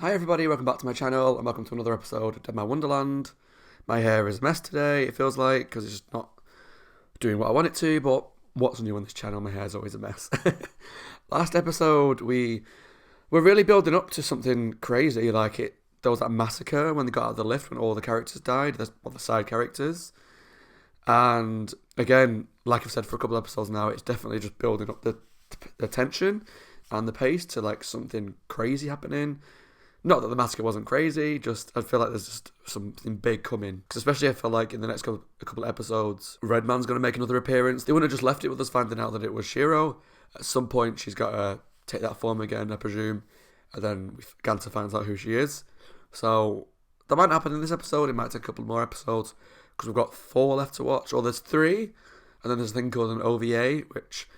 Hi everybody, welcome back to my channel and welcome to another episode of Deadman Wonderland. My hair is a mess today, it feels like, because it's just not doing what I want it to, but what's new on this channel, my hair's always a mess. Last episode, we were really building up to something crazy, there was that massacre when they got out of the lift when all the characters died, the side characters. And again, like I've said for a couple of episodes now, it's definitely just building up the tension and the pace to like something crazy happening. Not that the massacre wasn't crazy, just I feel like there's just something big coming. Because especially I feel like in the next couple of episodes, Redman's going to make another appearance. They wouldn't have just left it with us finding out that it was Shiro. At some point, she's got to take that form again, I presume. And then Ganta finds out who she is. So that might happen in this episode. It might take a couple more episodes. Because we've got 4 left to watch. Or there's 3. And then there's a thing called an OVA, which,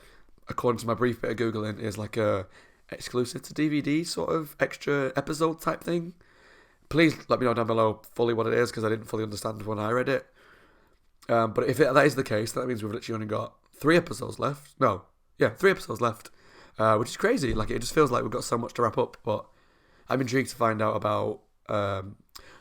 according to my brief bit of Googling, is like a exclusive to DVD sort of extra episode type thing. Please let me know down below fully what it is, because I didn't fully understand when I read it. But if that is the case, that means we've literally only got 3 episodes left. 3 episodes left, which is crazy. Like, it just feels like we've got so much to wrap up. But I'm intrigued to find out about. Do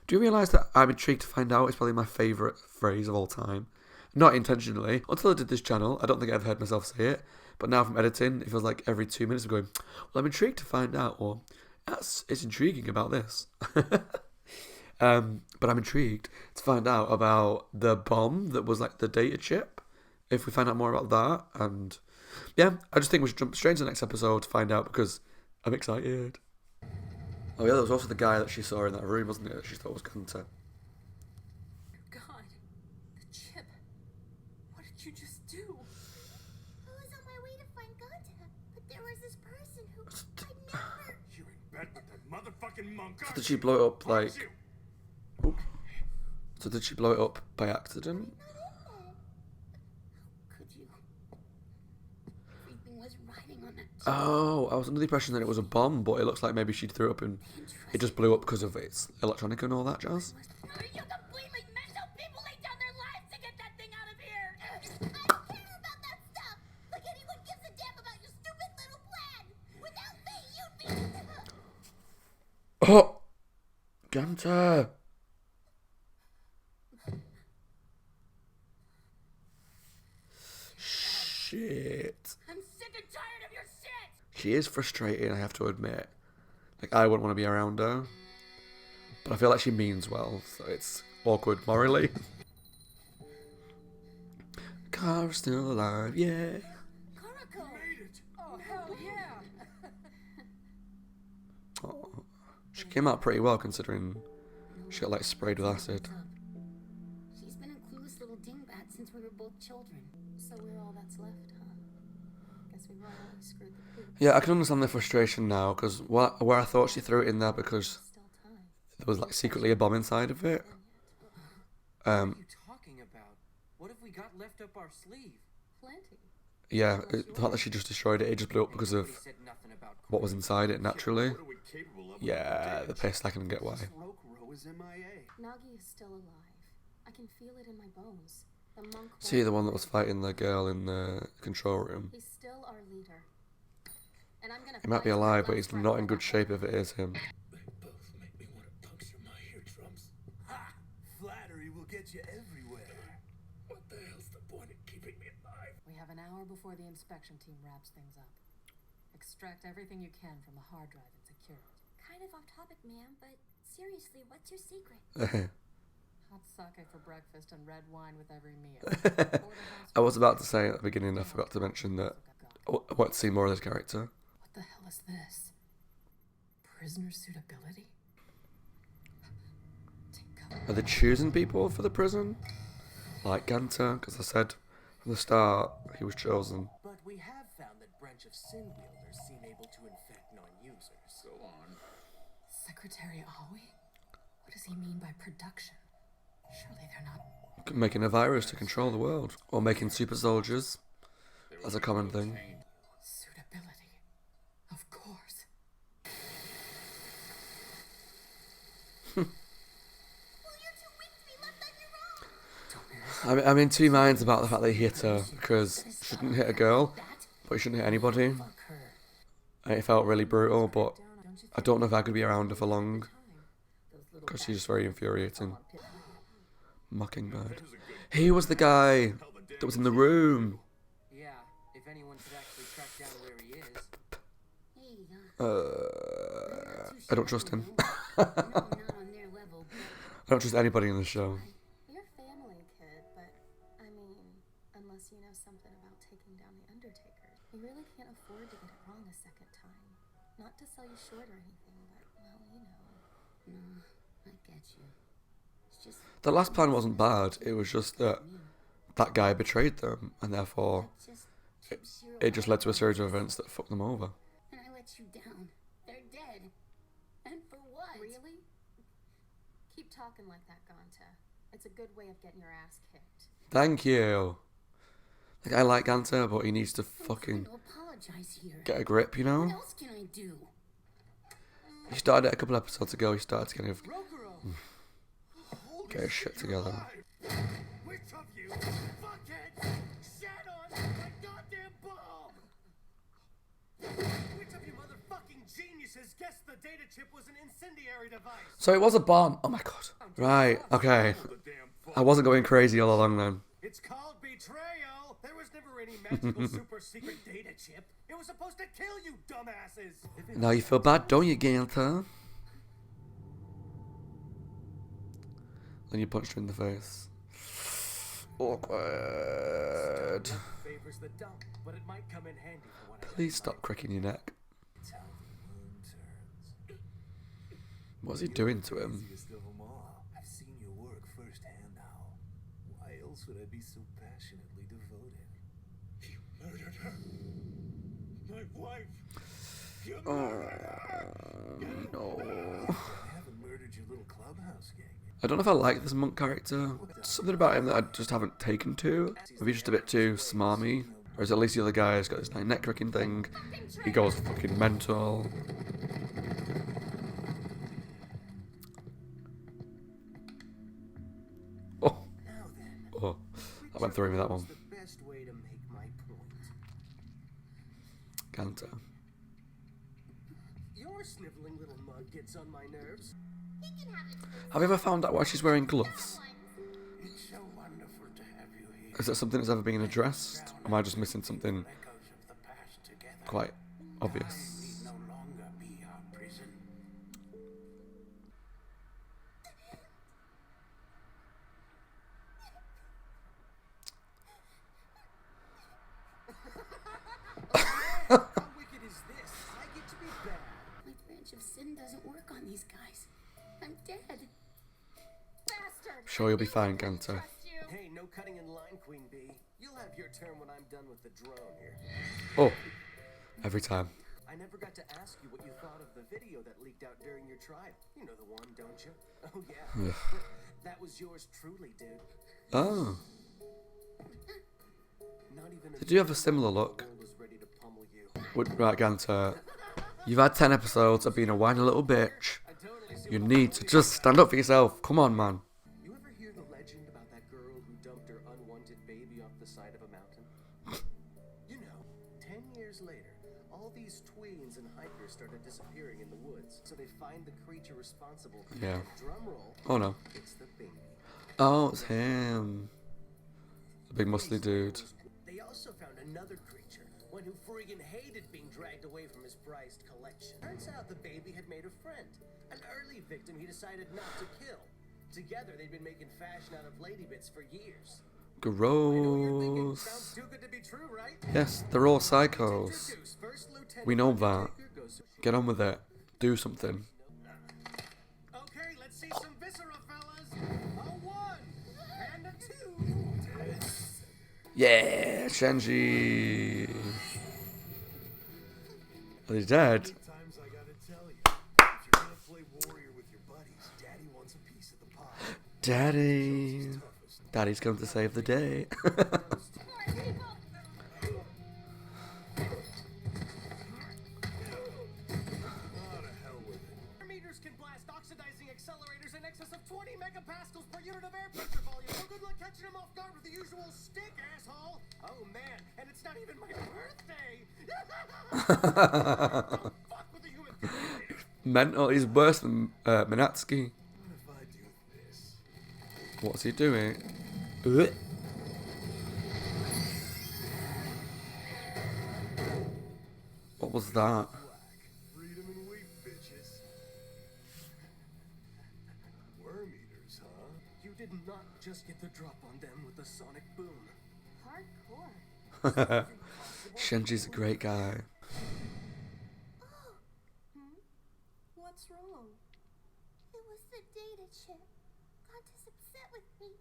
you realise that I'm intrigued to find out is probably my favourite phrase of all time? Not intentionally. Until I did this channel, I don't think I ever heard myself say it. But now from editing, it feels like every 2 minutes I'm going, well, I'm intrigued to find out, or it's intriguing about this. But I'm intrigued to find out about the bomb that was like the data chip. If we find out more about that, and yeah, I just think we should jump straight into the next episode to find out, because I'm excited. Oh yeah, there was also the guy that she saw in that room, wasn't it? That she thought was Gunter. God, the chip. What did you just do? I was on my way to find Ganta, but there was this person who I'd never. You're in bed with that motherfucking monk. So did she blow it up like? Oops. So did she blow it up by accident? Could you? Everything was riding on that chip. Oh, I was under the impression that it was a bomb, but it looks like maybe she threw it up and it just blew up because of its electronic and all that jazz. You completely mental people lay down their lives to get that thing out of here. I don't care about that stuff. Like anyone gives a damn about your stupid little plan. Without me, you'd be. Oh, Gunter. Shit. I'm sick and tired of your shit. She is frustrating, I have to admit. Like, I wouldn't want to be around her. But I feel like she means well, so it's awkward morally. Kara's still alive, yeah. Karako. Made it. Oh, hell yeah! Oh, she came out pretty well considering she got like sprayed with acid. She's been a clueless little dingbat since we were both children. So we're all that's left, huh? Guess we royally screwed the pooch. Yeah, I can understand the frustration now, because where I thought she threw it in there because Still time. there was like secretly a bomb inside of it. What are you talking about? What have we got left up our sleeve? Plenty. Yeah, the fact that she just destroyed it, it just blew up because of Nobody said nothing about what was inside it naturally. What are we capable of? Yeah, the pissed, I can get why. Rokuro is MIA. Nagi is still alive. I can feel it in my bones. The monk. See the one that was fighting the girl in the control room? He's still our leader. And I'm gonna. He might be fight alive, for but he's Love not in good forever. shape if it is him. They both make me want to puncture my eardrums. Ha! Flattery will get you everywhere. What the hell's the point in keeping me alive? We have an hour before the inspection team wraps things up. Extract everything you can from the hard drive and secure it. Kind of off topic, ma'am, but seriously, what's your secret? Hot sake for breakfast and red wine with every meal. I was about to say at the beginning, I forgot to mention that I want to see more of this character. What the hell is this? Prisoner suitability? Take cover. Are they choosing people for the prison? Like Ganta, because I said from the start he was chosen. But we have found that branch of sin wielders seem able to infect non-users. Go on. Secretary Aoi? What does he mean by production? Surely they're not. Making a virus to control the world. Or making super soldiers. That's a common thing. Suitability. Of course. Well, you're too weak to be left on your own. I'm in two minds about the fact that he hit her, because she shouldn't hit a girl, but he shouldn't hit anybody. Fuck her. And it felt really brutal, but I don't know if I could be around her for long, because she's just very infuriating. Mockingbird. He was the guy that was in the room. Yeah, if anyone could actually track down where he is. I don't trust him. No, not on their level, but I don't trust anybody in the show. You're family, kid, but I mean, unless you know something about taking down the Undertaker, you really can't afford to get it wrong a second time. Not to sell you short or anything, but well, you know. no, I get you. It's just The last plan wasn't bad. It was just that that guy betrayed them, and therefore just keeps your it just led to a series of events that fucked them over. and I let you down. They're dead. And for what? Really? Keep talking like that, Ganta. It's a good way of getting your ass kicked. Thank you. Like, I like Ganta, but he needs to I'm trying fucking to apologize here. get a grip, you know? What else can I do? He started it a couple episodes ago. He started to kind of Rokuro! get his shit together. Which of you fuckheads shat on my goddamn bomb? Which of you motherfucking geniuses guessed the data chip was an incendiary device? So it was a bomb. Oh my god. Right. Okay. The damn I wasn't going crazy all along then. It's called betrayal. There was never any magical super secret data chip. It was supposed to kill you, dumbasses. If it Now you feel bad, don't you, Ganta? Then you punched her in the face. Awkward. Favors the dump, but it might come in handy for when I Please stop cracking your neck. It's how the moon turns. What's he doing to him? Easiest of 'em all. I've seen your work firsthand now. Why else would I be so passionately devoted? You murdered her. My wife. You murdered her. No. I haven't murdered your little clubhouse gang. I don't know if I like this monk character. There's something about him that I just haven't taken to. Maybe he's just a bit too smarmy. Whereas at least the other guy's got this like, neck cracking thing. He goes fucking mental. Oh. Now then, Oh. I went through me that one. the best way to make my point. Ganta. Your sniveling little mug gets on my nerves. He can have it. Have you ever found out why she's wearing gloves? It's so wonderful to have you here. Is that something that's ever been addressed? Am I just missing something Echoes of the past together. quite obvious? No longer be our prison. How wicked is this? I get to be bad. My branch of sin doesn't work on these guys. I'm dead. Bastard! Sure, you'll be fine, Ganta. Trust you. Hey, no cutting in line, Queen Bee. You'll have your turn when I'm done with the drone here. Oh. Every time. I never got to ask you what you thought of the video that leaked out during your trial. You know the one, don't you? Oh, yeah. That was yours truly, dude. Oh. Not even Did you have a similar look? world is ready to pummel you. Right, Ganta. You've had 10 episodes of being a whiny little bitch. I totally see You what need to just stand up for yourself. Come on, man. You ever hear the legend about that girl who dumped her unwanted baby off the side of a mountain? You know, 10 years later, all these tweens and hikers started disappearing in the woods. So they find the creature responsible. Yeah. And drum roll, Oh no. it's the baby. Oh, it's him. The big muscly dude. They also found another creature, one who friggin' hated being dragged away from his prized collection. Turns out the baby had made a friend, an early victim he decided not to kill. Together, they'd been making fashion out of lady bits for years. I know you're thinking, sounds Gross. too good to be true, right? Yes, they're all psychos. Introduce First Lieutenant We know that. Undertaker goes- Get on with it. Do something. Okay, let's see some viscera, fellas. A 1 and a 2. Yeah, Shenji. Are they dead? Times I gotta tell you, if you're gonna play warrior with your buddies, Daddy wants a piece of the pie. Daddy. Daddy's going to save the day. Meters can blast oxidizing accelerators in excess of 20 megapascals per unit of air pressure volume. No good luck catching him off guard with the usual stick, asshole. Oh man, and it's not even my birthday. Don't fuck with the human. Mental. He's worse than Minatsky. What if I do this? What's he doing? Ugh. What was that? Freedom and wheat, bitches. Worm eaters, huh? You did not just get the drop on them with the sonic boom. Hardcore. Shenji's a great guy. What's wrong? It was the data chip. Kanta's upset with me.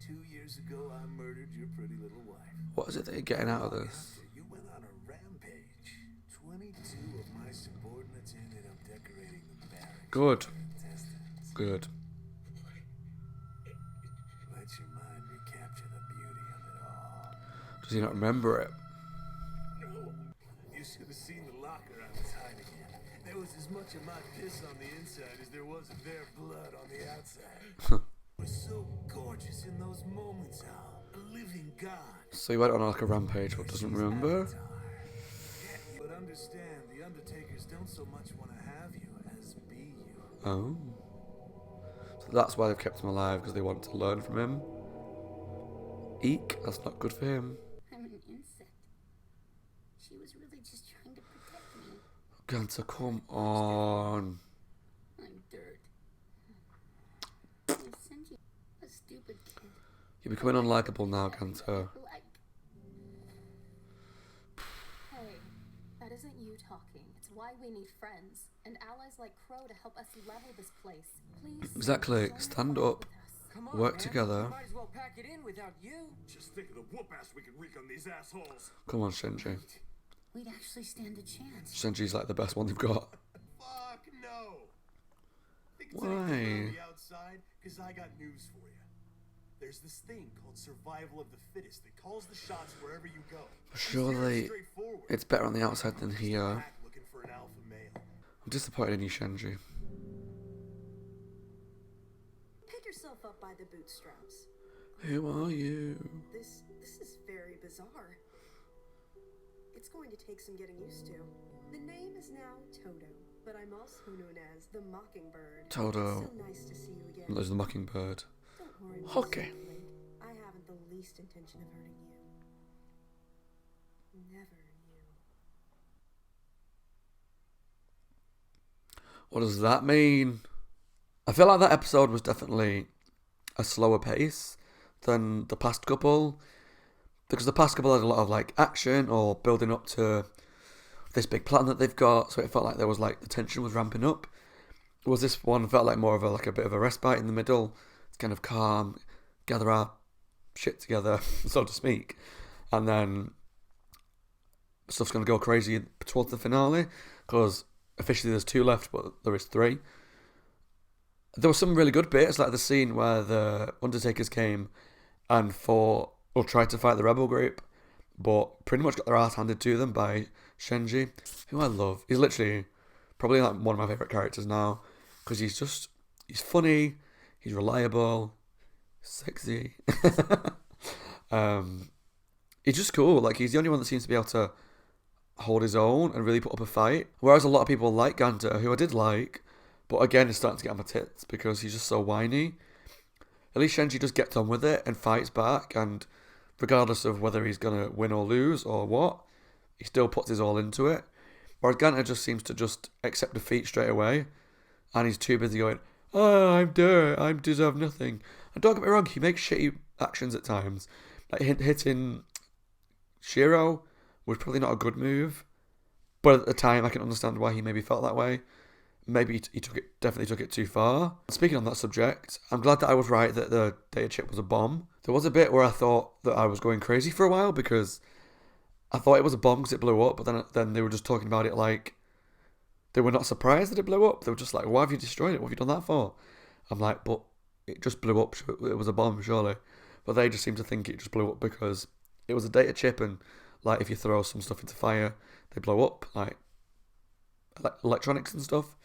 2 years ago, I murdered your pretty little wife. What is it that you're getting out of this? After you went on a rampage, 22 of my subordinates ended up decorating the barracks. Good. with intestines. Good. Let your mind recapture the beauty of it all. Does he not remember it? No. You should have seen the locker I was hiding in. There was as much of my piss on the inside as there was of their blood on the outside. It was so gorgeous in those moments, Al. A living god. So he went on like a rampage but doesn't remember? But understand, the Undertakers don't so much want to have you as be you. Oh. So that's why they've kept him alive, because they want to learn from him. Eek, that's not good for him. I'm an insect. She was really just trying to protect me. Ganta, come on. I'm dirt. I sent you a stupid kid. You're becoming unlikable now, Ganta. Like, Hey, that isn't you talking. It's why we need friends and allies like Crow to help us level this place. Please. Exactly. join Stand forward up. with us. Come on, Work man. together. Might as well pack it in without you. Just think of the whoop ass we could wreak on these assholes. Come on, Shenji. We'd actually stand a chance. Shenji's like the best one they've got. Fuck no. Think it's Why? anything on the outside? Because I got news for you. There's this thing called survival of the fittest that calls the shots wherever you go. Surely Straightforward. it's better on the outside than here. Back looking for an alpha male. I'm disappointed in you, Shenji. Pick yourself up by the bootstraps. Who are you? This is very bizarre. It's going to take some getting used to. The name is now Toto, but I'm also known as the Mockingbird. Toto. So nice to see you again. There's the mockingbird. Don't worry, Miss Okay. Snowflake. I haven't the least intention of hurting you. Never you. What does that mean? I feel like that episode was definitely a slower pace than the past couple, because the past couple had a lot of like action or building up to this big plan that they've got, so it felt like there was like the tension was ramping up. Was this one felt like more of a bit of a respite in the middle? It's kind of calm, gather our shit together, so to speak, and then stuff's gonna go crazy towards the finale, because officially there's 2 left, but there is 3. There were some really good bits, like the scene where the Undertakers came and fought, or tried to fight the rebel group, but pretty much got their ass handed to them by Shenji, who I love. He's literally probably like one of my favourite characters now, because he's funny, he's reliable, sexy. He's just cool. Like, he's the only one that seems to be able to hold his own and really put up a fight. Whereas a lot of people like Ganta, who I did like, but again, it's starting to get on my tits because he's just so whiny. At least Shenji just gets on with it and fights back, and regardless of whether he's going to win or lose or what, he still puts his all into it. Whereas Ganta just seems to just accept defeat straight away, and he's too busy going, "Oh, I'm dirt, I deserve nothing." And don't get me wrong, he makes shitty actions at times. Like hitting Shiro was probably not a good move, but at the time I can understand why he maybe felt that way. Maybe he definitely took it too far. Speaking on that subject, I'm glad that I was right that the data chip was a bomb. There was a bit where I thought that I was going crazy for a while because I thought it was a bomb because it blew up, but then they were just talking about it like they were not surprised that it blew up. They were just like, "Why have you destroyed it? What have you done that for?" I'm like, "But it just blew up. It was a bomb, surely." But they just seem to think it just blew up because it was a data chip, and like if you throw some stuff into fire, they blow up, like electronics and stuff.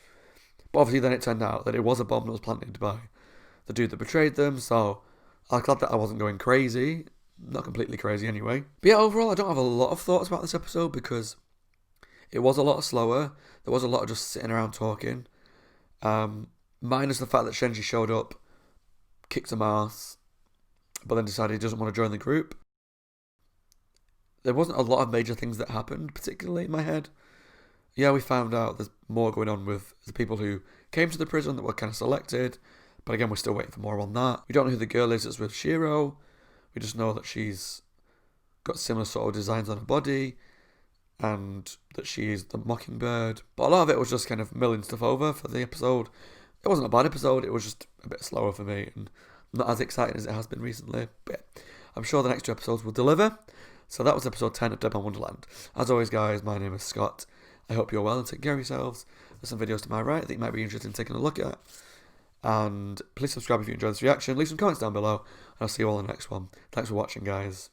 But obviously then it turned out that it was a bomb that was planted by the dude that betrayed them, so I'm glad that I wasn't going crazy. Not completely crazy anyway. But yeah, overall I don't have a lot of thoughts about this episode because it was a lot slower. There was a lot of just sitting around talking. Minus the fact that Shenji showed up, kicked some ass, but then decided he doesn't want to join the group. There wasn't a lot of major things that happened, particularly in my head. Yeah, we found out there's more going on with the people who came to the prison that were kind of selected, but again, we're still waiting for more on that. We don't know who the girl is that's with Shiro. We just know that she's got similar sort of designs on her body, and that she is the mockingbird. But a lot of it was just kind of milling stuff over for the episode. It wasn't a bad episode, it was just a bit slower for me, and not as exciting as it has been recently. But yeah, I'm sure the next 2 episodes will deliver. So that was episode 10 of Deadman Wonderland. As always, guys, my name is Scott. I hope you're well and take care of yourselves. There's some videos to my right that you might be interested in taking a look at. And please subscribe if you enjoyed this reaction. Leave some comments down below. And I'll see you all in the next one. Thanks for watching, guys.